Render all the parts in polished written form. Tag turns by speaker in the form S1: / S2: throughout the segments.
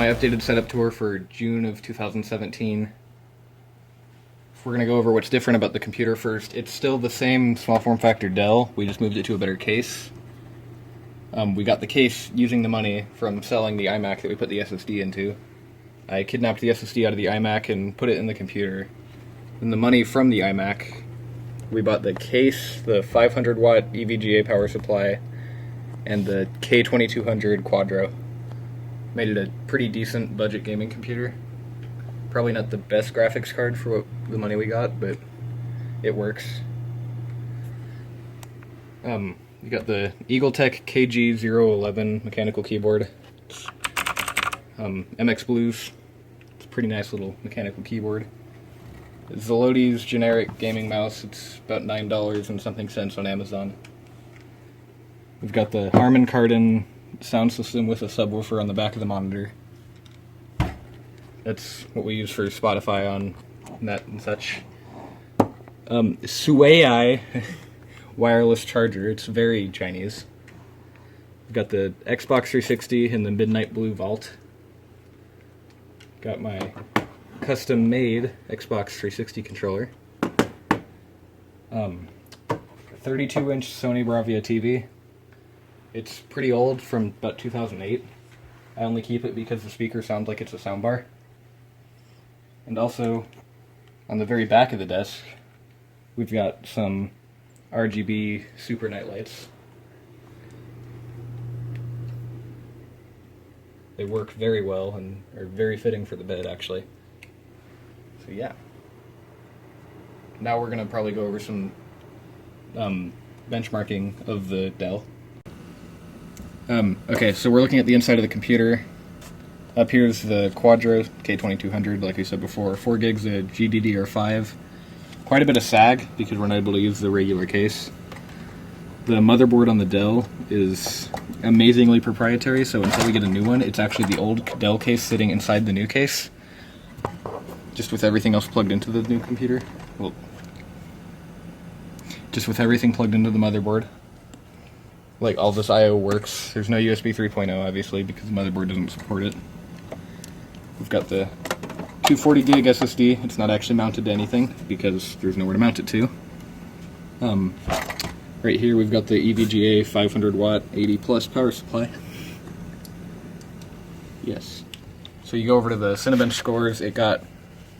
S1: updated setup tour for June of 2017. If we're going to go over what's different about the computer first, it's still the same small form factor Dell, we just moved it to a better case. We got the case using the money from selling the iMac that we put the SSD into. I kidnapped the SSD out of the iMac and put it in the computer. And the money from the iMac, we bought the case, the 500 watt EVGA power supply, and the K2200 Quadro. Made it a pretty decent budget gaming computer. Probably not the best graphics card for what the money we got, but it works. You got the EagleTech KG011 mechanical keyboard. MX Blues. It's a pretty nice little mechanical keyboard. Zelotes generic gaming mouse. It's about $9 and something cents on Amazon. We've got the Harman Kardon sound system with a subwoofer on the back of the monitor. That's what we use for Spotify on net and such. Suai wireless charger. It's very Chinese. We've got the Xbox 360 and the Midnight Blue Vault. Got my custom-made Xbox 360 controller. 32-inch Sony Bravia TV. It's pretty old, from about 2008. I only keep it because the speaker sounds like it's a soundbar. And also, on the very back of the desk, we've got some RGB super night lights. They work very well and are very fitting for the bed, actually. So yeah. Now we're going to probably go over some benchmarking of the Dell. Okay, so we're looking at the inside of the computer. Up here is the Quadro K2200, like we said before, 4 gigs of GDDR5. Quite a bit of sag, because we're not able to use the regular case. The motherboard on the Dell is amazingly proprietary, so until we get a new one, it's actually the old Dell case sitting inside the new case. Just with everything else plugged into the new computer. Well, just with everything plugged into the motherboard. Like, all this I/O works. There's no USB 3.0, obviously, because the motherboard doesn't support it. We've got the 240 gig SSD. It's not actually mounted to anything, because there's nowhere to mount it to. Right here we've got the EVGA 500 watt 80 plus power supply. Yes. So you go over to the Cinebench scores, it got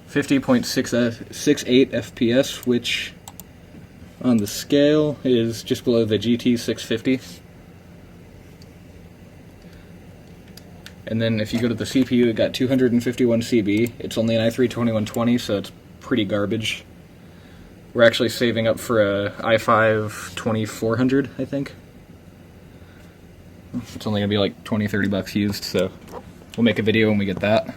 S1: 50.68 FPS, which on the scale is just below the GT 650. And then if you go to the CPU, it got 251 CB. It's only an i3-2120, so it's pretty garbage. We're actually saving up for a i5 2400, I think. It's only going to be like $20-30 used, so we'll make a video when we get that.